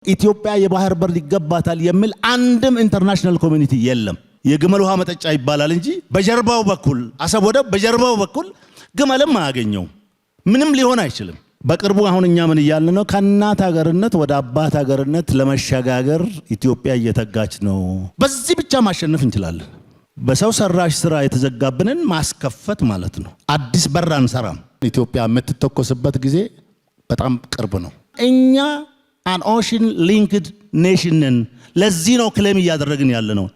ኢትዮጵያ የባህር በር ይገባታል የሚል አንድም ኢንተርናሽናል ኮሚኒቲ የለም። የግመል ውሃ መጠጫ ይባላል እንጂ በጀርባው በኩል አሰብ ወደብ በጀርባው በኩል ግመልም አያገኘው ምንም ሊሆን አይችልም። በቅርቡ አሁን እኛ ምን እያልን ነው? ከእናት ሀገርነት ወደ አባት ሀገርነት ለመሸጋገር ኢትዮጵያ እየተጋች ነው። በዚህ ብቻ ማሸነፍ እንችላለን። በሰው ሰራሽ ስራ የተዘጋብንን ማስከፈት ማለት ነው። አዲስ በር አንሰራም። ኢትዮጵያ የምትተኮስበት ጊዜ በጣም ቅርብ ነው። እኛ an ocean linked nation ነን። ለዚህ ነው ክሌም እያደረግን ያለ ነው።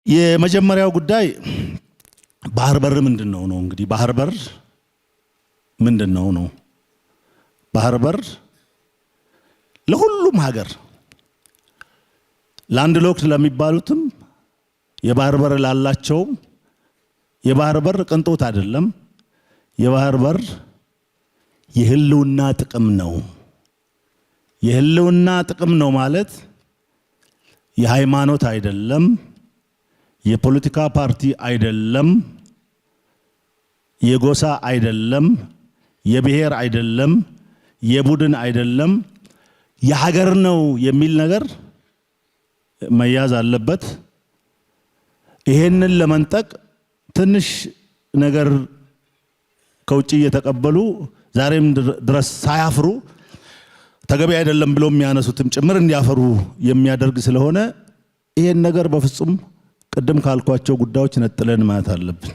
የመጀመሪያው ጉዳይ ባህር በር ምንድነው ነው። እንግዲህ ባህር በር ምንድነው ነው። ባህር በር ለሁሉም ሀገር ላንድ ሎክድ ለሚባሉትም የባህር በር ላላቸው የባህር በር ቅንጦት አይደለም። የባህር በር የህልውና ጥቅም ነው። የህልውና ጥቅም ነው ማለት የሃይማኖት አይደለም፣ የፖለቲካ ፓርቲ አይደለም፣ የጎሳ አይደለም፣ የብሔር አይደለም፣ የቡድን አይደለም፣ የሀገር ነው የሚል ነገር መያዝ አለበት። ይሄንን ለመንጠቅ ትንሽ ነገር ከውጪ እየተቀበሉ ዛሬም ድረስ ሳያፍሩ ተገቢ አይደለም ብሎ የሚያነሱትም ጭምር እንዲያፈሩ የሚያደርግ ስለሆነ ይሄን ነገር በፍጹም ቅድም ካልኳቸው ጉዳዮች ነጥለን ማለት አለብን።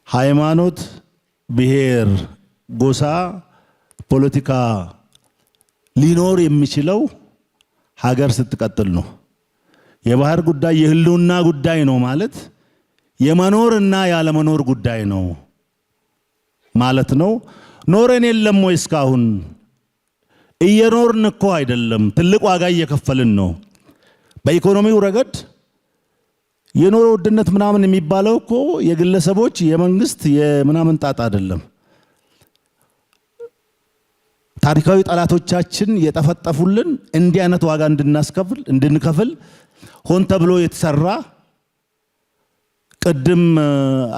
ሃይማኖት፣ ብሔር፣ ጎሳ፣ ፖለቲካ ሊኖር የሚችለው ሀገር ስትቀጥል ነው። የባህር ጉዳይ የህልውና ጉዳይ ነው ማለት የመኖርና ያለመኖር ጉዳይ ነው ማለት ነው። ኖረን የለም ወይ? እስካሁን እየኖርን እኮ አይደለም፣ ትልቅ ዋጋ እየከፈልን ነው። በኢኮኖሚው ረገድ የኑሮ ውድነት ምናምን የሚባለው እኮ የግለሰቦች የመንግስት የምናምን ጣጣ አይደለም። ታሪካዊ ጠላቶቻችን የጠፈጠፉልን እንዲህ አይነት ዋጋ እንድንከፍል ሆን ተብሎ የተሰራ ቅድም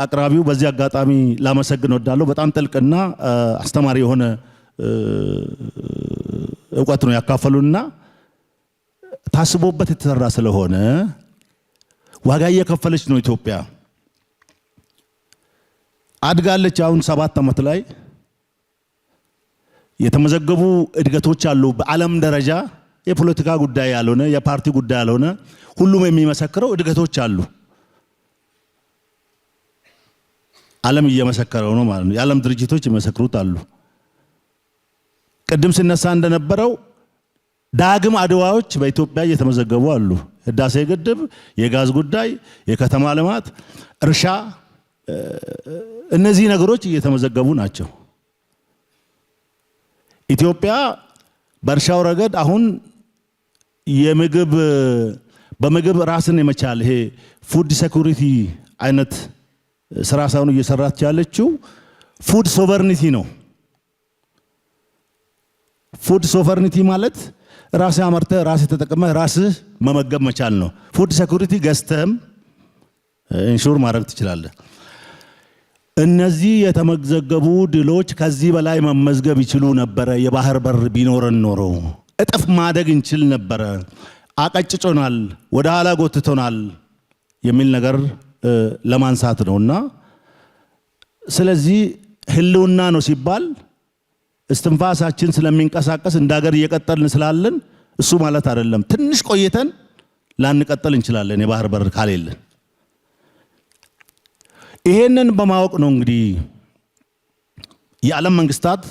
አቅራቢው በዚህ አጋጣሚ ላመሰግን ወዳለሁ። በጣም ጥልቅና አስተማሪ የሆነ እውቀት ነው ያካፈሉና ታስቦበት የተሰራ ስለሆነ ዋጋ እየከፈለች ነው ኢትዮጵያ። አድጋለች። አሁን 7 ዓመት ላይ የተመዘገቡ እድገቶች አሉ። በዓለም ደረጃ የፖለቲካ ጉዳይ ያልሆነ የፓርቲ ጉዳይ ያልሆነ ሁሉም የሚመሰክረው እድገቶች አሉ። ዓለም እየመሰከረው ነው ማለት ነው። የዓለም ድርጅቶች ይመሰክሩት አሉ። ቅድም ሲነሳ እንደነበረው ዳግም አድዋዎች በኢትዮጵያ እየተመዘገቡ አሉ። ህዳሴ ግድብ፣ የጋዝ ጉዳይ፣ የከተማ ልማት፣ እርሻ፣ እነዚህ ነገሮች እየተመዘገቡ ናቸው። ኢትዮጵያ በእርሻው ረገድ አሁን በምግብ ራስን የመቻል ይሄ ፉድ ሴኩሪቲ አይነት ስራ ሳይሆን እየሰራች ያለችው ፉድ ሶቨርኒቲ ነው። ፉድ ሶቨርኒቲ ማለት ራስ አመርተህ ራስ ተጠቅመህ ራስህ መመገብ መቻል ነው። ፉድ ሴኩሪቲ ገዝተህም ኢንሹር ማድረግ ትችላለህ። እነዚህ የተመዘገቡ ድሎች ከዚህ በላይ መመዝገብ ይችሉ ነበረ። የባህር በር ቢኖረን ኖሮ እጥፍ ማደግ እንችል ነበረ። አቀጭጮናል፣ ወደ ኋላ ጎትቶናል የሚል ነገር ለማንሳት ነውና ስለዚህ ህልውና ነው ሲባል እስትንፋሳችን ስለሚንቀሳቀስ እንደ ሀገር እየቀጠልን ስላለን እሱ ማለት አይደለም። ትንሽ ቆይተን ላንቀጥል እንችላለን የባህር በር ካሌለን። ይሄንን በማወቅ ነው እንግዲህ የዓለም መንግስታት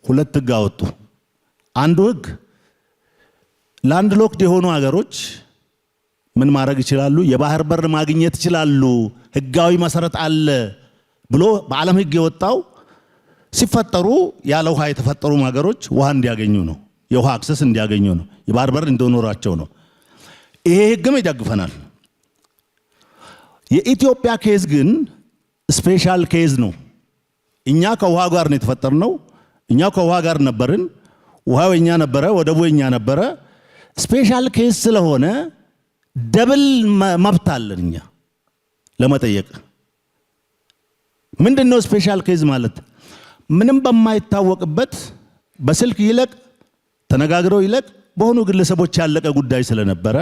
2 ህግ አወጡ። አንዱ ህግ ላንድ ሎክድ የሆኑ ሀገሮች ምን ማድረግ ይችላሉ? የባህር በር ማግኘት ይችላሉ፣ ህጋዊ መሰረት አለ ብሎ በዓለም ህግ የወጣው ሲፈጠሩ ያለ ውሃ የተፈጠሩ ሀገሮች ውሃ እንዲያገኙ ነው። የውሃ አክሰስ እንዲያገኙ ነው። የባህር በር እንዲኖራቸው ነው። ይሄ ህግም ይደግፈናል። የኢትዮጵያ ኬዝ ግን ስፔሻል ኬዝ ነው። እኛ ከውሃ ጋር ነው የተፈጠርነው። እኛ ከውሃ ጋር ነበርን። ውሃው የኛ ነበረ፣ ወደቡ የኛ ነበረ። ስፔሻል ኬዝ ስለሆነ ደብል መብት አለን እኛ። ለመጠየቅ ምንድነው ስፔሻል ኬዝ ማለት? ምንም በማይታወቅበት በስልክ ይለቅ ተነጋግረው ይለቅ በሆኑ ግለሰቦች ያለቀ ጉዳይ ስለነበረ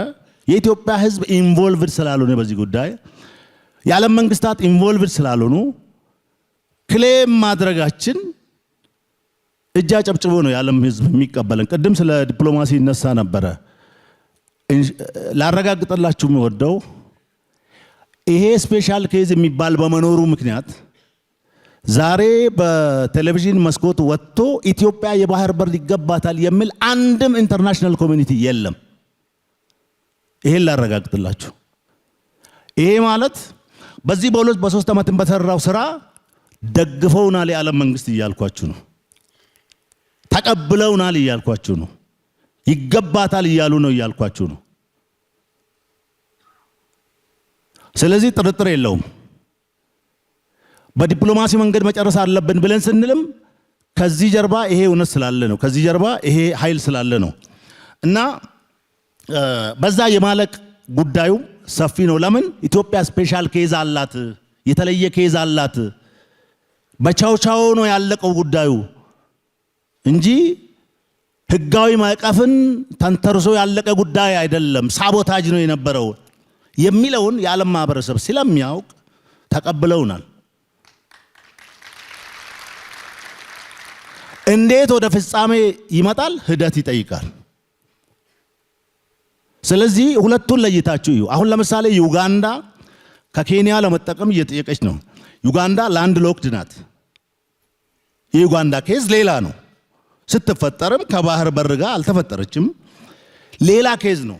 የኢትዮጵያ ሕዝብ ኢንቮልቭድ ስላልሆነ በዚህ ጉዳይ የዓለም መንግስታት ኢንቮልቭድ ስላልሆኑ ክሌም ማድረጋችን እጃ ጨብጭቦ ነው የዓለም ሕዝብ የሚቀበለን። ቅድም ስለ ዲፕሎማሲ ይነሳ ነበረ። ላረጋግጥላችሁ የምወደው ይሄ ስፔሻል ኬዝ የሚባል በመኖሩ ምክንያት ዛሬ በቴሌቪዥን መስኮት ወጥቶ ኢትዮጵያ የባህር በር ይገባታል የሚል አንድም ኢንተርናሽናል ኮሚኒቲ የለም። ይሄን ላረጋግጥላችሁ። ይሄ ማለት በዚህ በሁለት በሶስት ዓመት በተሰራው ስራ ደግፈውናል የዓለም መንግስት እያልኳችሁ ነው። ተቀብለውናል እያልኳችሁ ነው። ይገባታል እያሉ ነው እያልኳችሁ ነው። ስለዚህ ጥርጥር የለውም። በዲፕሎማሲ መንገድ መጨረስ አለብን ብለን ስንልም ከዚህ ጀርባ ይሄ እውነት ስላለ ነው። ከዚህ ጀርባ ይሄ ኃይል ስላለ ነው እና በዛ የማለቅ ጉዳዩ ሰፊ ነው። ለምን ኢትዮጵያ ስፔሻል ኬዝ አላት፣ የተለየ ኬዝ አላት። በቻውቻው ነው ያለቀው ጉዳዩ እንጂ ህጋዊ ማዕቀፍን ተንተርሶ ያለቀ ጉዳይ አይደለም። ሳቦታጅ ነው የነበረው የሚለውን የዓለም ማህበረሰብ ስለሚያውቅ ተቀብለውናል። እንዴት ወደ ፍጻሜ ይመጣል? ሂደት ይጠይቃል። ስለዚህ ሁለቱን ለይታችሁ እዩ። አሁን ለምሳሌ ዩጋንዳ ከኬንያ ለመጠቀም እየጠየቀች ነው። ዩጋንዳ ላንድ ሎክድ ናት። የዩጋንዳ ኬዝ ሌላ ነው። ስትፈጠርም ከባህር በር ጋር አልተፈጠረችም። ሌላ ኬዝ ነው።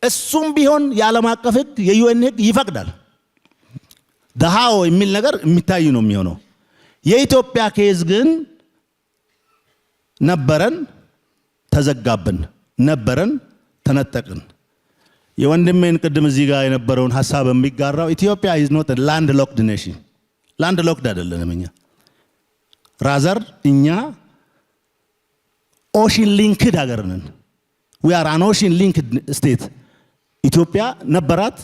እሱም ቢሆን የዓለም አቀፍ ህግ የዩኤን ህግ ይፈቅዳል። ደሃው የሚል ነገር የሚታይ ነው የሚሆነው። የኢትዮጵያ ኬዝ ግን ነበረን፣ ተዘጋብን፣ ነበረን፣ ተነጠቅን። የወንድሜን ቅድም እዚህ ጋር የነበረውን ሐሳብ የሚጋራው ኢትዮጵያ ኢዝ ኖት ላንድ ሎክድ ኔሽን። ላንድ ሎክድ አይደለንም እኛ። ራዘር እኛ ኦሽን ሊንክድ ሀገር ነን። ዊ አር አን ኦሽን ሊንክድ ስቴት። ኢትዮጵያ ነበራት፣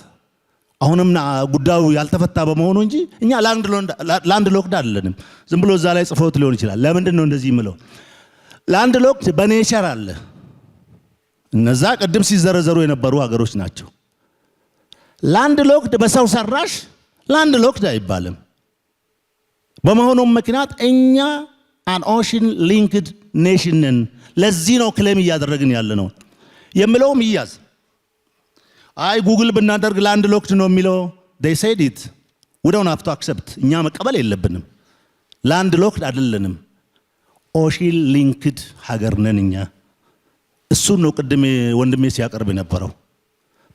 አሁንም ጉዳዩ ያልተፈታ በመሆኑ እንጂ እኛ ላንድ ሎክድ አይደለንም። ዝም ብሎ እዛ ላይ ጽፎት ሊሆን ይችላል። ለምንድን ነው እንደዚህ የምለው? ላንድ ሎክድ በኔቸር አለ። እነዛ ቅድም ሲዘረዘሩ የነበሩ ሀገሮች ናቸው። ላንድ ሎክድ በሰው ሰራሽ ላንድ ሎክድ አይባልም። በመሆኑም ምክንያት እኛ አን ኦሽን ሊንክድ ኔሽን ነን። ለዚህ ነው ክሌም እያደረግን ያለ ነው የሚለውም ይያዝ። አይ ጉግል ብናደርግ ላንድ ሎክድ ነው የሚለው they said it we don't have to accept። እኛ መቀበል የለብንም። ላንድ ሎክድ አይደለንም። ኦሽን ሊንክድ ሀገር ነን እኛ። እሱን ነው ቅድም ወንድሜ ሲያቀርብ የነበረው።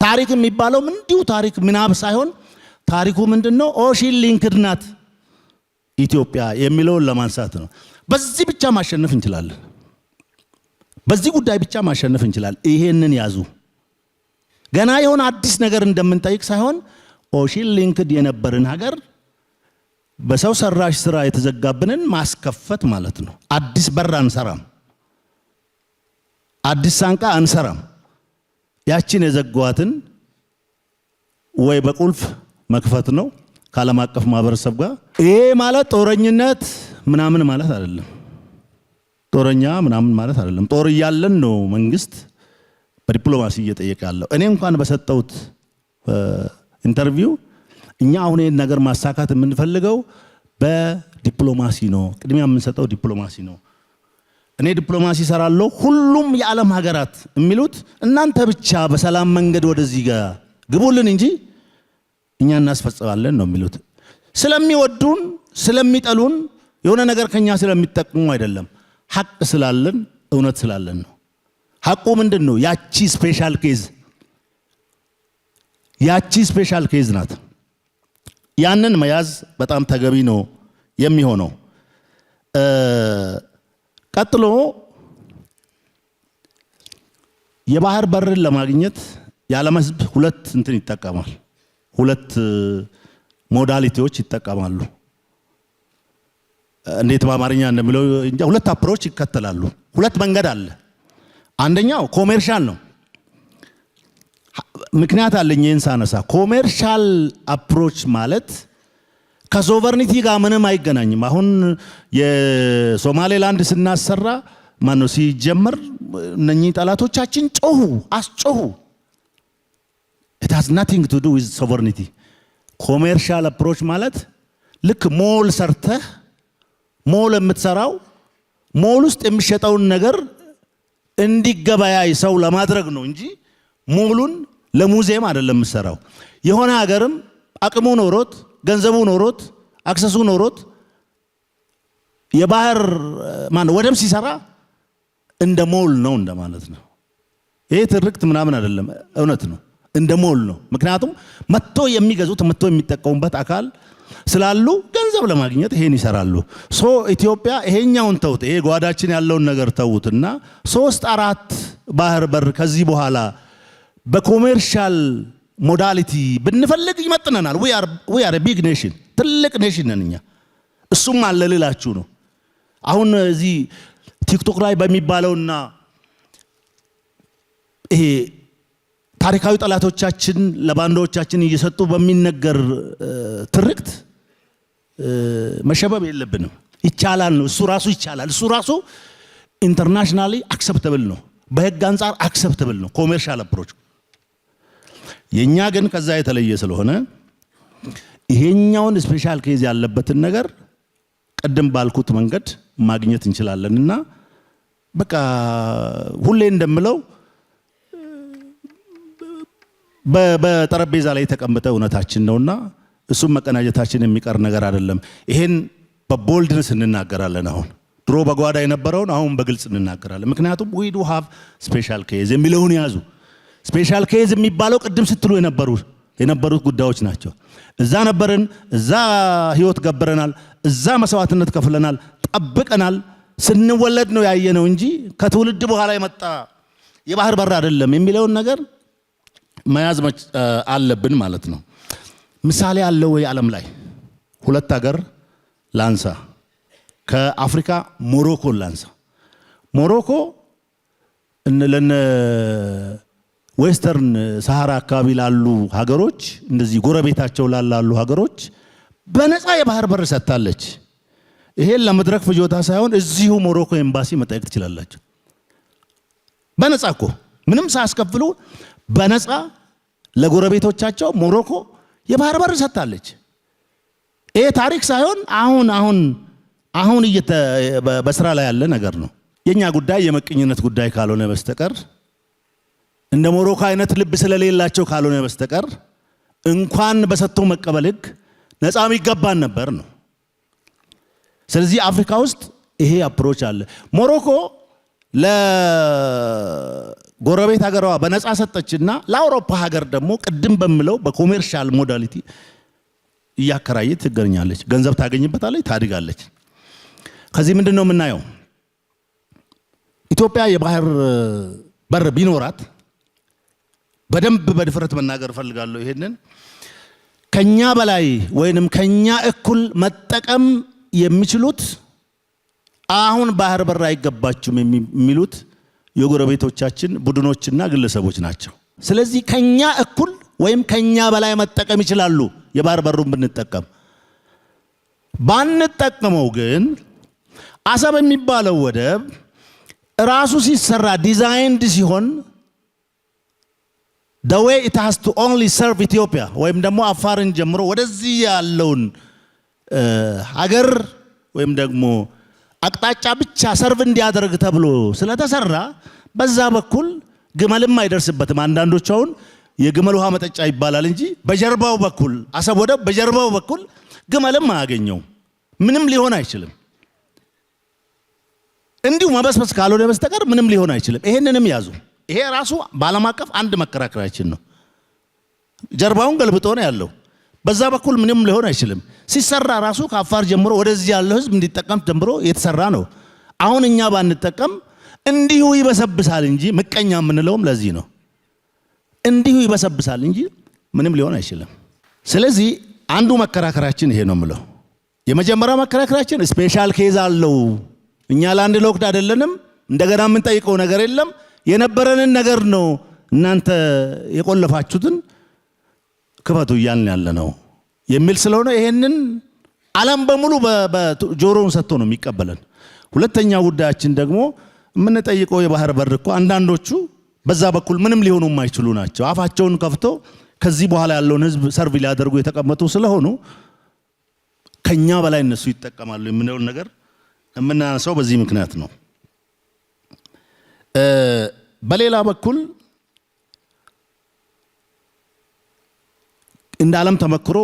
ታሪክ የሚባለው እንዲሁ ታሪክ ምናብ ሳይሆን ታሪኩ ምንድነው? ኦሽን ሊንክድ ናት ኢትዮጵያ የሚለውን ለማንሳት ነው። በዚህ ብቻ ማሸነፍ እንችላለን። በዚህ ጉዳይ ብቻ ማሸነፍ እንችላለን። ይሄንን ያዙ። ገና የሆነ አዲስ ነገር እንደምንጠይቅ ሳይሆን ኦሽን ሊንክድ የነበርን ሀገር በሰው ሰራሽ ስራ የተዘጋብንን ማስከፈት ማለት ነው። አዲስ በር አንሰራም፣ አዲስ ሳንቃ አንሰራም። ያችን የዘጓትን ወይ በቁልፍ መክፈት ነው ከዓለም አቀፍ ማህበረሰብ ጋር። ይሄ ማለት ጦረኝነት ምናምን ማለት አይደለም። ጦረኛ ምናምን ማለት አይደለም። ጦር እያለን ነው መንግስት በዲፕሎማሲ እየጠየቀ ያለው። እኔ እንኳን በሰጠሁት ኢንተርቪው እኛ አሁን ይሄን ነገር ማሳካት የምንፈልገው በዲፕሎማሲ ነው፣ ቅድሚያ የምንሰጠው ዲፕሎማሲ ነው። እኔ ዲፕሎማሲ ሰራለሁ፣ ሁሉም የዓለም ሀገራት የሚሉት እናንተ ብቻ በሰላም መንገድ ወደዚህ ጋር ግቡልን እንጂ እኛ እናስፈጽማለን ነው የሚሉት። ስለሚወዱን ስለሚጠሉን የሆነ ነገር ከኛ ስለሚጠቅሙ አይደለም። ሐቅ ስላለን እውነት ስላለን ነው። ሐቁ ምንድን ነው? ያቺ ስፔሻል ኬዝ ናት። ያንን መያዝ በጣም ተገቢ ነው የሚሆነው። ቀጥሎ የባህር በርን ለማግኘት የዓለም ሕዝብ ሁለት እንትን ይጠቀማል። ሁለት ሞዳሊቲዎች ይጠቀማሉ። እንዴት በአማርኛ እንደሚለው እንጃ። ሁለት አፕሮች ይከተላሉ። ሁለት መንገድ አለ። አንደኛው ኮሜርሻል ነው። ምክንያት አለኝ ይህን ሳነሳ። ኮሜርሻል አፕሮች ማለት ከሶቨርኒቲ ጋር ምንም አይገናኝም። አሁን የሶማሌላንድ ስናሰራ ማነው ሲጀመር እነኚህ ጠላቶቻችን ጮሁ አስጮሁ። it has nothing to do with sovereignty። ኮሜርሻል አፕሮች ማለት ልክ ሞል ሰርተህ ሞል የምትሰራው ሞል ውስጥ የሚሸጠውን ነገር እንዲገበያይ ሰው ለማድረግ ነው እንጂ ሞሉን ለሙዚየም አይደለም የምትሰራው። የሆነ ሀገርም አቅሙ ኖሮት ገንዘቡ ኖሮት አክሰሱ ኖሮት የባህር ወደብ ሲሰራ እንደ ሞል ነው እንደማለት ነው። ይሄ ትርክት ምናምን አይደለም፣ እውነት ነው። እንደ ሞል ነው። ምክንያቱም መጥቶ የሚገዙት መጥቶ የሚጠቀሙበት አካል ስላሉ ገንዘብ ለማግኘት ይሄን ይሰራሉ። ኢትዮጵያ ይሄኛውን ተውት፣ ይሄ ጓዳችን ያለውን ነገር ተውትና 3-4 ባህር በር ከዚህ በኋላ በኮሜርሻል ሞዳሊቲ ብንፈልግ ይመጥነናል። we are a big nation፣ ትልቅ ኔሽን ነን እኛ። እሱም አለ ልላችሁ ነው። አሁን እዚህ ቲክቶክ ላይ በሚባለውና ይሄ ታሪካዊ ጠላቶቻችን ለባንዳዎቻችን እየሰጡ በሚነገር ትርክት መሸበብ የለብንም። ይቻላል ነው፣ እሱ ራሱ ይቻላል። እሱ ራሱ ኢንተርናሽናሊ አክሰፕተብል ነው፣ በህግ አንፃር አክሰፕተብል ነው ኮሜርሻል አፕሮች። የኛ ግን ከዛ የተለየ ስለሆነ ይሄኛውን ስፔሻል ኬዝ ያለበትን ነገር ቀደም ባልኩት መንገድ ማግኘት እንችላለንና በቃ ሁሌ እንደምለው በጠረጴዛ ላይ የተቀመጠ እውነታችን ነውና እሱም መቀናጀታችን የሚቀር ነገር አይደለም። ይሄን በቦልድነስ እንናገራለን። አሁን ድሮ በጓዳ የነበረውን አሁን በግልጽ እንናገራለን። ምክንያቱም we do have special case የሚለውን ያዙ። ስፔሻል ኬዝ የሚባለው ቅድም ስትሉ የነበሩት ጉዳዮች ናቸው። እዛ ነበርን፣ እዛ ህይወት ገብረናል፣ እዛ መስዋዕትነት ከፍለናል፣ ጠብቀናል። ስንወለድ ነው ያየነው እንጂ ከትውልድ በኋላ የመጣ የባህር በር አይደለም የሚለውን ነገር መያዝ አለብን ማለት ነው። ምሳሌ አለው ወይ ዓለም ላይ? 2 ሀገር ላንሳ። ከአፍሪካ ሞሮኮን ላንሳ። ሞሮኮ ለነ ዌስተርን ሰሃራ አካባቢ ላሉ ሀገሮች እንደዚህ ጎረቤታቸው ላሉ ሀገሮች በነፃ የባህር በር ሰጥታለች። ይሄን ለመድረክ ፍጆታ ሳይሆን እዚሁ ሞሮኮ ኤምባሲ መጠየቅ ትችላላችሁ። በነፃ እኮ ምንም ሳያስከፍሉ በነፃ ለጎረቤቶቻቸው ሞሮኮ የባህር በር ሰጥታለች። ይሄ ታሪክ ሳይሆን አሁን በስራ ላይ ያለ ነገር ነው። የኛ ጉዳይ የመቀኝነት ጉዳይ ካልሆነ በስተቀር እንደ ሞሮኮ አይነት ልብ ስለሌላቸው ካልሆነ በስተቀር እንኳን በሰጥቶ መቀበል ህግ ነፃም ይገባን ነበር ነው። ስለዚህ አፍሪካ ውስጥ ይሄ አፕሮች አለ። ሞሮኮ ለጎረቤት ሀገሯ በነፃ ሰጠችና ለአውሮፓ ሀገር ደግሞ ቅድም በሚለው በኮሜርሻል ሞዳሊቲ እያከራየች ትገኛለች። ገንዘብ ታገኝበታለች፣ ታድጋለች። ከዚህ ምንድነው የምናየው? ኢትዮጵያ የባህር በር ቢኖራት በደንብ በድፍረት መናገር ፈልጋለሁ። ይሄንን ከኛ በላይ ወይንም ከኛ እኩል መጠቀም የሚችሉት አሁን ባህር በር አይገባችሁም የሚሉት የጎረቤቶቻችን ቡድኖችና ግለሰቦች ናቸው። ስለዚህ ከኛ እኩል ወይም ከኛ በላይ መጠቀም ይችላሉ የባህር በሩን ብንጠቀም። ባንጠቀመው ግን አሰብ የሚባለው ወደብ ራሱ ሲሰራ ዲዛይንድ ሲሆን the way it has to only serve Ethiopia ወይም ደግሞ አፋርን ጀምሮ ወደዚህ ያለውን ሀገር ወይም ደግሞ አቅጣጫ ብቻ ሰርቭ እንዲያደርግ ተብሎ ስለተሰራ በዛ በኩል ግመልም አይደርስበትም። አንዳንዶች አሁን የግመል ውሃ መጠጫ ይባላል እንጂ በጀርባው በኩል አሰብ ወደብ በጀርባው በኩል ግመልም አያገኘው፣ ምንም ሊሆን አይችልም። እንዲሁ መበስበስ ካልሆነ በስተቀር ምንም ሊሆን አይችልም። ይሄንንም ያዙ። ይሄ ራሱ በዓለም አቀፍ አንድ መከራከራችን ነው። ጀርባውን ገልብጦ ነው ያለው። በዛ በኩል ምንም ሊሆን አይችልም። ሲሰራ ራሱ ከአፋር ጀምሮ ወደዚህ ያለው ህዝብ እንዲጠቀም ጀምሮ የተሰራ ነው። አሁን እኛ ባንጠቀም እንዲሁ ይበሰብሳል እንጂ ምቀኛ የምንለውም ለዚህ ነው። እንዲሁ ይበሰብሳል እንጂ ምንም ሊሆን አይችልም። ስለዚህ አንዱ መከራከራችን ይሄ ነው የምለው። የመጀመሪያው መከራከራችን ስፔሻል ኬዝ አለው። እኛ ላንድ ሎክድ አይደለንም። እንደገና የምንጠይቀው ነገር የለም። የነበረንን ነገር ነው እናንተ የቆለፋችሁትን ክፈቱ እያልን ያለ ነው የሚል ስለሆነ ይሄንን ዓለም በሙሉ በጆሮውን ሰጥቶ ነው የሚቀበለን። ሁለተኛው ጉዳያችን ደግሞ የምንጠይቀው የባህር በር እኮ አንዳንዶቹ በዛ በኩል ምንም ሊሆኑ የማይችሉ ናቸው። አፋቸውን ከፍቶ ከዚህ በኋላ ያለውን ህዝብ ሰርቭ ሊያደርጉ የተቀመጡ ስለሆኑ ከኛ በላይ እነሱ ይጠቀማሉ የምንለው ነገር የምናነሳው በዚህ ምክንያት ነው። በሌላ በኩል እንደ ዓለም ተመክሮ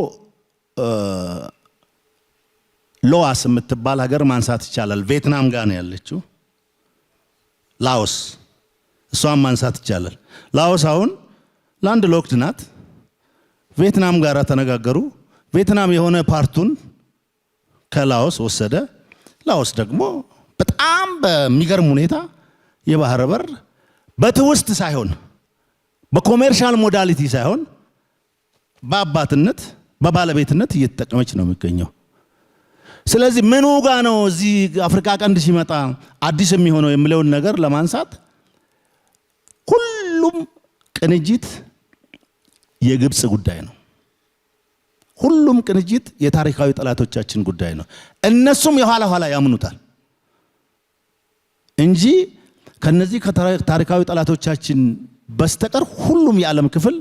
ሎዋስ የምትባል ሀገር ማንሳት ይቻላል። ቪየትናም ጋር ነው ያለችው። ላኦስ እሷን ማንሳት ይቻላል። ላኦስ አሁን ላንድ ሎክድ ናት። ቪየትናም ጋር ተነጋገሩ። ቪየትናም የሆነ ፓርቱን ከላኦስ ወሰደ። ላኦስ ደግሞ በጣም በሚገርም ሁኔታ የባህር በር በትውስት ሳይሆን በኮሜርሻል ሞዳሊቲ ሳይሆን በአባትነት በባለቤትነት እየተጠቀመች ነው የሚገኘው። ስለዚህ ምኑ ጋር ነው እዚህ አፍሪካ ቀንድ ሲመጣ አዲስ የሚሆነው የሚለውን ነገር ለማንሳት ሁሉም ቅንጅት የግብጽ ጉዳይ ነው። ሁሉም ቅንጅት የታሪካዊ ጠላቶቻችን ጉዳይ ነው። እነሱም የኋላ ኋላ ያምኑታል እንጂ ከነዚህ ከታሪካዊ ጠላቶቻችን በስተቀር ሁሉም የዓለም ክፍል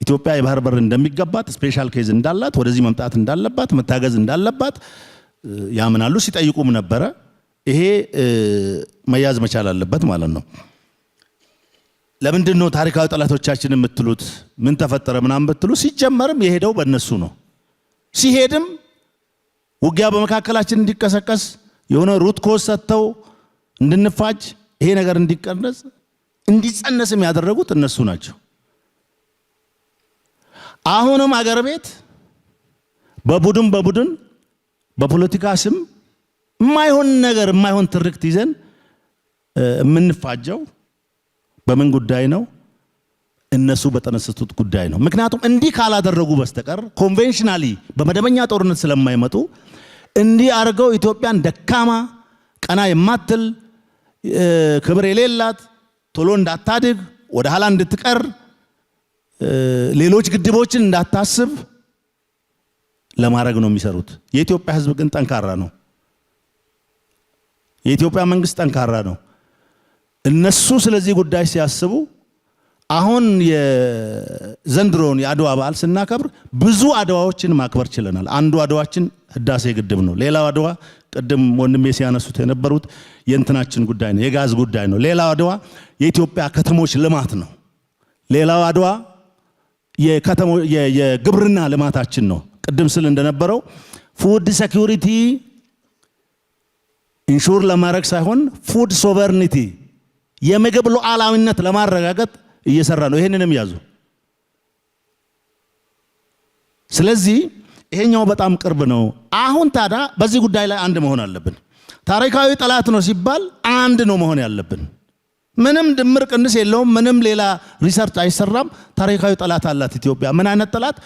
ኢትዮጵያ የባህር በር እንደሚገባት፣ ስፔሻል ኬዝ እንዳላት፣ ወደዚህ መምጣት እንዳለባት፣ መታገዝ እንዳለባት ያምናሉ። ሲጠይቁም ነበረ። ይሄ መያዝ መቻል አለበት ማለት ነው። ለምንድን ነው ታሪካዊ ጠላቶቻችን የምትሉት? ምን ተፈጠረ ምናምን ብትሉ ሲጀመርም የሄደው በእነሱ ነው። ሲሄድም ውጊያ በመካከላችን እንዲቀሰቀስ የሆነ ሩት ኮዝ ሰጥተው እንድንፋጅ ይሄ ነገር እንዲቀነስ እንዲጸነስም ያደረጉት እነሱ ናቸው። አሁንም አገር ቤት በቡድን በፖለቲካ ስም የማይሆን ነገር የማይሆን ትርክት ይዘን የምንፋጀው በምን ጉዳይ ነው? እነሱ በተነሰቱት ጉዳይ ነው። ምክንያቱም እንዲህ ካላደረጉ በስተቀር ኮንቬንሽናሊ በመደበኛ ጦርነት ስለማይመጡ እንዲህ አድርገው ኢትዮጵያን ደካማ ቀና የማትል ክብር የሌላት ቶሎ እንዳታድግ ወደ ኋላ እንድትቀር ሌሎች ግድቦችን እንዳታስብ ለማድረግ ነው የሚሰሩት። የኢትዮጵያ ሕዝብ ግን ጠንካራ ነው። የኢትዮጵያ መንግስት ጠንካራ ነው። እነሱ ስለዚህ ጉዳይ ሲያስቡ አሁን የዘንድሮን የአድዋ በዓል ስናከብር ብዙ አድዋዎችን ማክበር ችለናል። አንዱ አድዋችን ህዳሴ ግድብ ነው። ሌላው አድዋ ቅድም ወንድሜ ሲያነሱት የነበሩት የእንትናችን ጉዳይ ነው፣ የጋዝ ጉዳይ ነው። ሌላው አድዋ የኢትዮጵያ ከተሞች ልማት ነው። ሌላው አድዋ የግብርና ልማታችን ነው። ቅድም ስል እንደነበረው ፉድ ሴኩሪቲ ኢንሹር ለማድረግ ሳይሆን ፉድ ሶቨርኒቲ የምግብ ሉዓላዊነት ለማረጋገጥ እየሰራ ነው። ይሄንንም ያዙ። ስለዚህ ይሄኛው በጣም ቅርብ ነው። አሁን ታዲያ በዚህ ጉዳይ ላይ አንድ መሆን አለብን። ታሪካዊ ጠላት ነው ሲባል አንድ ነው መሆን ያለብን። ምንም ድምር ቅንስ የለውም። ምንም ሌላ ሪሰርች አይሰራም። ታሪካዊ ጠላት አላት ኢትዮጵያ። ምን አይነት ጠላት?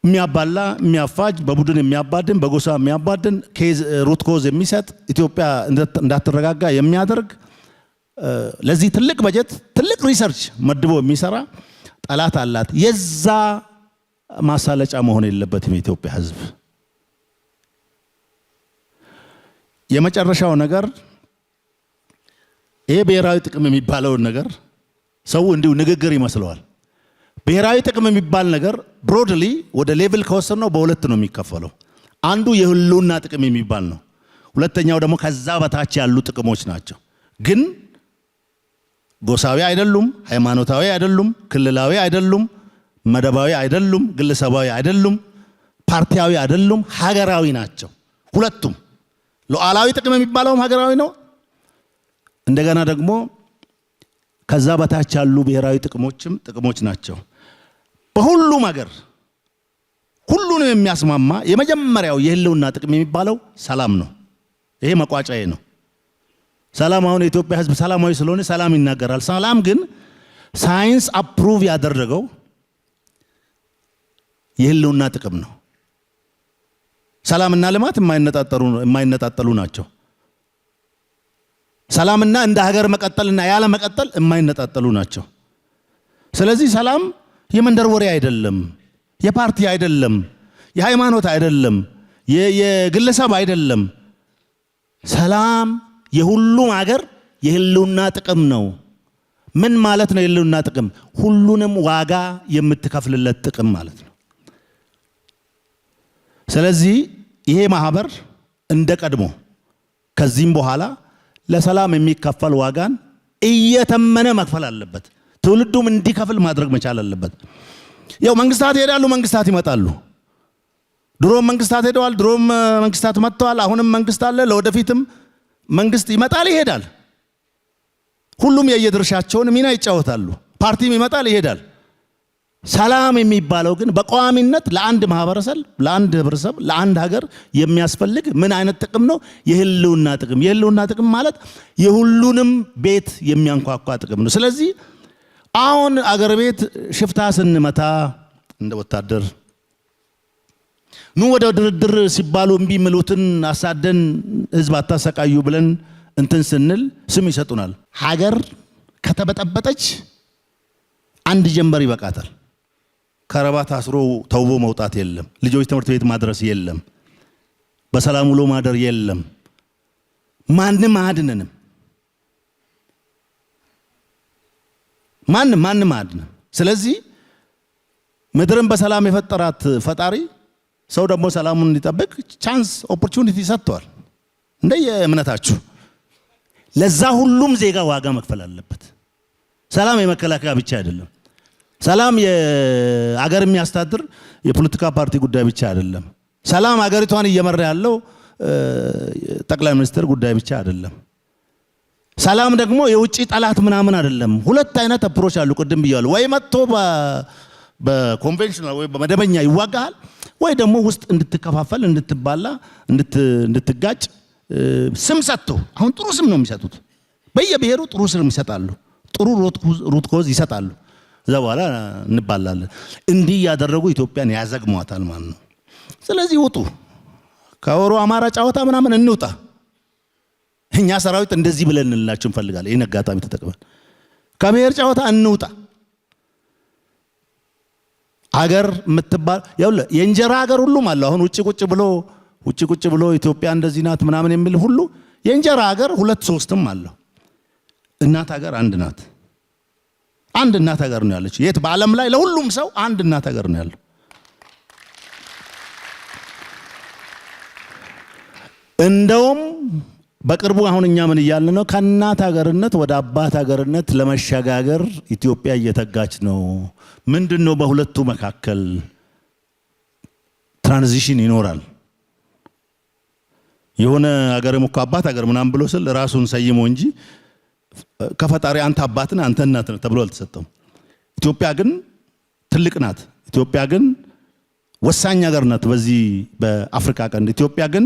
የሚያባላ፣ የሚያፋጅ፣ በቡድን የሚያባድን፣ በጎሳ የሚያባድን፣ ኬዝ ሩት ኮዝ የሚሰጥ ኢትዮጵያ እንዳትረጋጋ የሚያደርግ ለዚህ ትልቅ በጀት ትልቅ ሪሰርች መድቦ የሚሰራ ጠላት አላት። የዛ ማሳለጫ መሆን የለበትም የኢትዮጵያ ሕዝብ። የመጨረሻው ነገር ይሄ ብሔራዊ ጥቅም የሚባለውን ነገር ሰው እንዲሁ ንግግር ይመስለዋል። ብሔራዊ ጥቅም የሚባል ነገር ብሮድሊ ወደ ሌቭል ከወሰድነው በሁለት ነው የሚከፈለው። አንዱ የህልውና ጥቅም የሚባል ነው። ሁለተኛው ደግሞ ከዛ በታች ያሉ ጥቅሞች ናቸው። ግን ጎሳዊ አይደሉም፣ ሃይማኖታዊ አይደሉም፣ ክልላዊ አይደሉም፣ መደባዊ አይደሉም፣ ግለሰባዊ አይደሉም፣ ፓርቲያዊ አይደሉም፣ ሀገራዊ ናቸው ሁለቱም። ሉዓላዊ ጥቅም የሚባለውም ሀገራዊ ነው። እንደገና ደግሞ ከዛ በታች ያሉ ብሔራዊ ጥቅሞችም ጥቅሞች ናቸው። በሁሉም ሀገር ሁሉንም የሚያስማማ የመጀመሪያው የህልውና ጥቅም የሚባለው ሰላም ነው። ይሄ መቋጫዬ ነው። ሰላም አሁን የኢትዮጵያ ሕዝብ ሰላማዊ ስለሆነ ሰላም ይናገራል። ሰላም ግን ሳይንስ አፕሩቭ ያደረገው የህልውና ጥቅም ነው። ሰላምና ልማት የማይነጣጠሉ ናቸው። ሰላምና እንደ ሀገር መቀጠልና ያለ መቀጠል የማይነጣጠሉ ናቸው። ስለዚህ ሰላም የመንደር ወሬ አይደለም፣ የፓርቲ አይደለም፣ የሃይማኖት አይደለም፣ የግለሰብ አይደለም። ሰላም የሁሉም ሀገር የህልውና ጥቅም ነው። ምን ማለት ነው የህልውና ጥቅም? ሁሉንም ዋጋ የምትከፍልለት ጥቅም ማለት ነው። ስለዚህ ይሄ ማህበር እንደ ቀድሞ ከዚህም በኋላ ለሰላም የሚከፈል ዋጋን እየተመነ መክፈል አለበት። ትውልዱም እንዲከፍል ማድረግ መቻል አለበት። ያው መንግስታት ይሄዳሉ፣ መንግስታት ይመጣሉ። ድሮም መንግስታት ሄደዋል፣ ድሮም መንግስታት መጥተዋል። አሁንም መንግስት አለ፣ ለወደፊትም መንግስት ይመጣል ይሄዳል። ሁሉም የየድርሻቸውን ሚና ይጫወታሉ። ፓርቲም ይመጣል ይሄዳል። ሰላም የሚባለው ግን በቋሚነት ለአንድ ማህበረሰብ፣ ለአንድ ህብረተሰብ፣ ለአንድ ሀገር የሚያስፈልግ ምን አይነት ጥቅም ነው? የህልውና ጥቅም። የህልውና ጥቅም ማለት የሁሉንም ቤት የሚያንኳኳ ጥቅም ነው። ስለዚህ አሁን አገር ቤት ሽፍታ ስንመታ እንደ ወታደር ኑ ወደ ድርድር ሲባሉ እምቢ ምሉትን አሳደን ህዝብ አታሰቃዩ ብለን እንትን ስንል ስም ይሰጡናል። ሀገር ከተበጠበጠች አንድ ጀንበር ይበቃታል። ከረባት አስሮ ተውቦ መውጣት የለም። ልጆች ትምህርት ቤት ማድረስ የለም። በሰላም ውሎ ማደር የለም። ማንም አያድነንም። ማንም አያድነንም። ስለዚህ ምድርን በሰላም የፈጠራት ፈጣሪ ሰው ደግሞ ሰላሙን እንዲጠብቅ ቻንስ ኦፖርቹኒቲ ሰጥቷል። እንደየእምነታችሁ ለዛ ሁሉም ዜጋ ዋጋ መክፈል አለበት። ሰላም የመከላከያ ብቻ አይደለም። ሰላም የአገር የሚያስተዳድር የፖለቲካ ፓርቲ ጉዳይ ብቻ አይደለም። ሰላም አገሪቷን እየመራ ያለው ጠቅላይ ሚኒስትር ጉዳይ ብቻ አይደለም። ሰላም ደግሞ የውጪ ጠላት ምናምን አይደለም። ሁለት አይነት አፕሮች አሉ። ቅድም ብያለሁ። ወይ መጥቶ በኮንቬንሽናል ወይ በመደበኛ ይዋጋሃል፣ ወይ ደግሞ ውስጥ እንድትከፋፈል፣ እንድትባላ፣ እንድትጋጭ ስም ሰጥቶ፣ አሁን ጥሩ ስም ነው የሚሰጡት። በየብሔሩ ጥሩ ስም ይሰጣሉ፣ ጥሩ ሩት ኮዝ ይሰጣሉ። እዛ በኋላ እንባላለን። እንዲህ ያደረጉ ኢትዮጵያን ያዘግሟታል ማለት ነው። ስለዚህ ውጡ፣ ከወሮ አማራ ጫወታ ምናምን እንውጣ። እኛ ሰራዊት እንደዚህ ብለን እንላችሁ እንፈልጋለን። ይሄን አጋጣሚ ተጠቅመን ከብሔር ጫወታ እንውጣ። ሀገር የምትባል ያውለ የእንጀራ ሀገር ሁሉም አለ። አሁን ውጪ ቁጭ ብሎ ኢትዮጵያ እንደዚህ ናት ምናምን የሚል ሁሉ የእንጀራ ሀገር ሁለት ሶስትም አለ። እናት ሀገር አንድ ናት። አንድ እናት ሀገር ነው ያለች። የት በዓለም ላይ ለሁሉም ሰው አንድ እናት ሀገር ነው ያለው። እንደውም በቅርቡ አሁን እኛ ምን እያልን ነው? ከእናት ሀገርነት ወደ አባት ሀገርነት ለመሸጋገር ኢትዮጵያ እየተጋች ነው። ምንድነው በሁለቱ መካከል ትራንዚሽን ይኖራል። የሆነ ሀገርም እኮ አባት ሀገር ምናምን ብሎ ስል ራሱን ሰይሞ እንጂ ከፈጣሪ አንተ አባት ነህ አንተ እናት ነህ ተብሎ አልተሰጠም። ኢትዮጵያ ግን ትልቅ ናት። ኢትዮጵያ ግን ወሳኝ ሀገር ናት በዚህ በአፍሪካ ቀንድ። ኢትዮጵያ ግን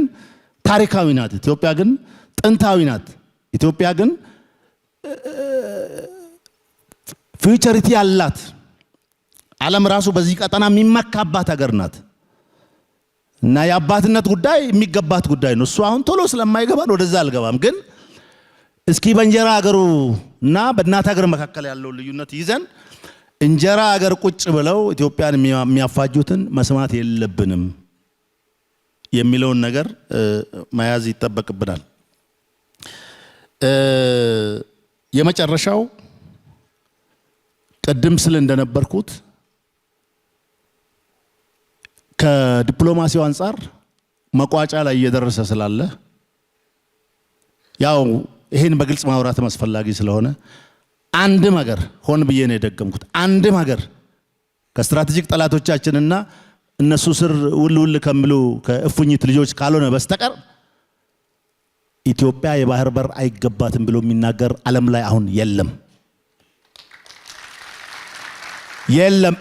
ታሪካዊ ናት። ኢትዮጵያ ግን ጥንታዊ ናት። ኢትዮጵያ ግን ፊውቸሪቲ ያላት ዓለም ራሱ በዚህ ቀጠና የሚመካባት ሀገር ናት። እና የአባትነት ጉዳይ የሚገባት ጉዳይ ነው። እሱ አሁን ቶሎ ስለማይገባን ወደዛ አልገባም። ግን እስኪ በእንጀራ ሀገሩ እና በእናት ሀገር መካከል ያለው ልዩነት ይዘን እንጀራ ሀገር ቁጭ ብለው ኢትዮጵያን የሚያፋጁትን መስማት የለብንም የሚለውን ነገር መያዝ ይጠበቅብናል። የመጨረሻው ቅድም ስል እንደነበርኩት ከዲፕሎማሲው አንፃር መቋጫ ላይ እየደረሰ ስላለ ያው ይሄን በግልጽ ማውራት አስፈላጊ ስለሆነ አንድም ሀገር ሆን ብዬ ነው የደገምኩት። አንድም ሀገር ከስትራቴጂክ ጠላቶቻችንና እነሱ ስር ውል ከሚሉ ከእፉኝት ልጆች ካልሆነ በስተቀር ኢትዮጵያ የባህር በር አይገባትም ብሎ የሚናገር ዓለም ላይ አሁን የለም።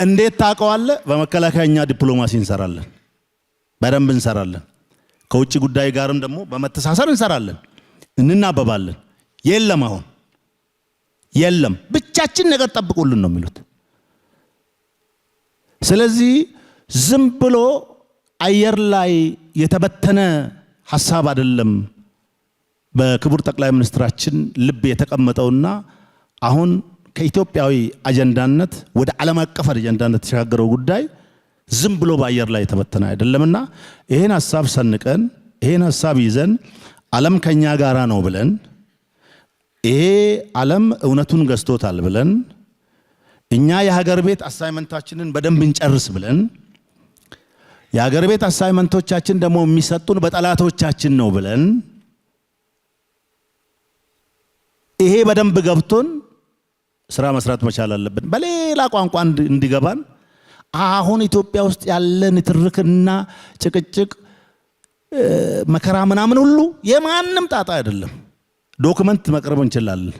እንዴት ታውቀዋለህ? በመከላከያኛ ዲፕሎማሲ እንሰራለን፣ በደንብ እንሰራለን። ከውጭ ጉዳይ ጋርም ደግሞ በመተሳሰር እንሰራለን፣ እንናበባለን። አሁን የለም፣ ብቻችን ነገር ጠብቁልን ነው የሚሉት። ስለዚህ ዝም ብሎ አየር ላይ የተበተነ ሐሳብ አይደለም በክቡር ጠቅላይ ሚኒስትራችን ልብ የተቀመጠውና አሁን ከኢትዮጵያዊ አጀንዳነት ወደ ዓለም አቀፍ አጀንዳነት ተሻገረው ጉዳይ ዝም ብሎ በአየር ላይ ተበተነ አይደለምና ይሄን ሐሳብ ሰንቀን ይሄን ሐሳብ ይዘን ዓለም ከኛ ጋራ ነው ብለን ይሄ ዓለም እውነቱን ገዝቶታል ብለን እኛ የሀገር ቤት አሳይመንታችንን በደንብ እንጨርስ ብለን የሀገር ቤት አሳይመንቶቻችን ደግሞ የሚሰጡን በጠላቶቻችን ነው ብለን ይሄ በደንብ ገብቶን ስራ መስራት መቻል አለብን። በሌላ ቋንቋ እንዲገባን አሁን ኢትዮጵያ ውስጥ ያለን ትርክና ጭቅጭቅ መከራ ምናምን ሁሉ የማንም ጣጣ አይደለም። ዶክመንት መቅረብ እንችላለን።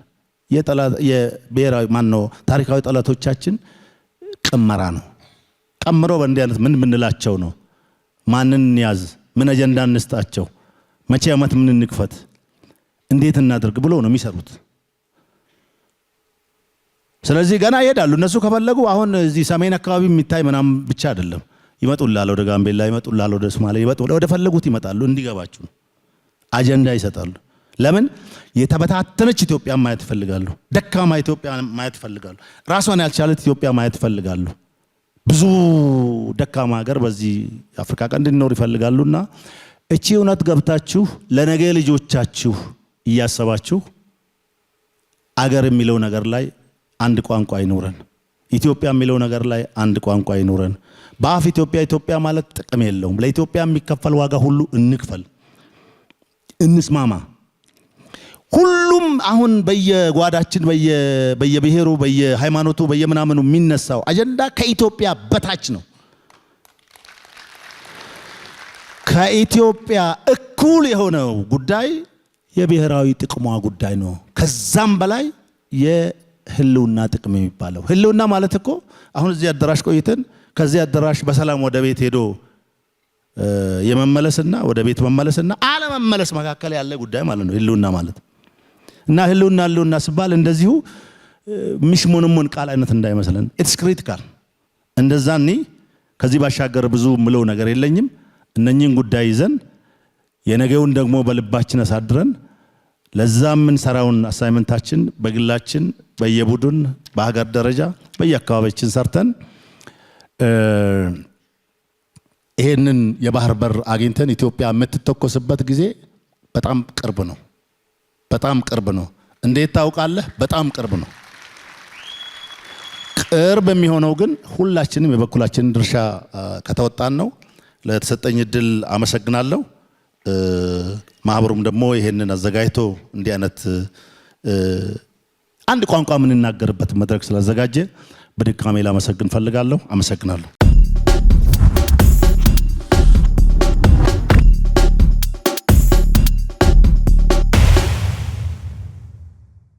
የብሔራዊ ማነው ታሪካዊ ጠላቶቻችን ቅመራ ነው። ቀምሮ በእንዲህ አይነት ምን ብንላቸው ነው? ማንን ያዝ፣ ምን አጀንዳ እንስጣቸው፣ መቼ ዓመት ምን እንክፈት፣ እንዴት እናድርግ ብሎ ነው የሚሰሩት። ስለዚህ ገና ይሄዳሉ እነሱ ከፈለጉ። አሁን እዚህ ሰሜን አካባቢ የሚታይ ምናምን ብቻ አይደለም። ይመጡላል፣ ወደ ጋምቤላ ይመጡላል፣ ወደ ሶማሌ ይመጡላል፣ ወደ ፈለጉት ይመጣሉ። እንዲገባችሁ አጀንዳ ይሰጣሉ። ለምን? የተበታተነች ኢትዮጵያ ማየት ይፈልጋሉ። ደካማ ኢትዮጵያ ማየት ይፈልጋሉ። ራሷን ያልቻለች ኢትዮጵያ ማየት ይፈልጋሉ። ብዙ ደካማ ሀገር በዚህ አፍሪካ ቀንድ እንዲኖር ይፈልጋሉና እቺ እውነት ገብታችሁ ለነገ ልጆቻችሁ እያሰባችሁ አገር የሚለው ነገር ላይ አንድ ቋንቋ ይኖረን፣ ኢትዮጵያ የሚለው ነገር ላይ አንድ ቋንቋ ይኖረን። በአፍ ኢትዮጵያ ማለት ጥቅም የለውም። ለኢትዮጵያ የሚከፈል ዋጋ ሁሉ እንክፈል፣ እንስማማ። ሁሉም አሁን በየጓዳችን በየብሔሩ በየሃይማኖቱ በየምናምኑ የሚነሳው አጀንዳ ከኢትዮጵያ በታች ነው። ከኢትዮጵያ እኩል የሆነው ጉዳይ የብሔራዊ ጥቅሟ ጉዳይ ነው። ከዛም በላይ የህልውና ጥቅም የሚባለው ህልውና ማለት እኮ አሁን እዚህ አዳራሽ ቆይተን ከዚህ አዳራሽ በሰላም ወደ ቤት ሄዶ የመመለስና ወደ ቤት መመለስና አለመመለስ መካከል ያለ ጉዳይ ማለት ነው ህልውና ማለት። እና ህልውና ሲባል እንደዚሁ ምሽሞንሞን ቃል አይነት እንዳይመስለን። ኢትስ ክሪቲካል። እንደዛኒ ከዚህ ባሻገር ብዙ ምለው ነገር የለኝም። እነኚህን ጉዳይ ይዘን የነገውን ደግሞ በልባችን አሳድረን ለዛ ምን ሰራውን አሳይመንታችን በግላችን በየቡድን በሀገር ደረጃ በየአካባቢያችን ሰርተን ይሄንን የባህር በር አግኝተን ኢትዮጵያ የምትተኮስበት ጊዜ በጣም ቅርብ ነው። በጣም ቅርብ ነው። እንዴት ታውቃለህ? በጣም ቅርብ ነው። ቅርብ የሚሆነው ግን ሁላችንም የበኩላችንን ድርሻ ከተወጣን ነው። ለተሰጠኝ እድል አመሰግናለሁ። ማህበሩም ደግሞ ይሄንን አዘጋጅቶ እንዲህ አይነት አንድ ቋንቋ የምንናገርበት መድረክ ስላዘጋጀ በድጋሜ ላመሰግን ፈልጋለሁ። አመሰግናለሁ።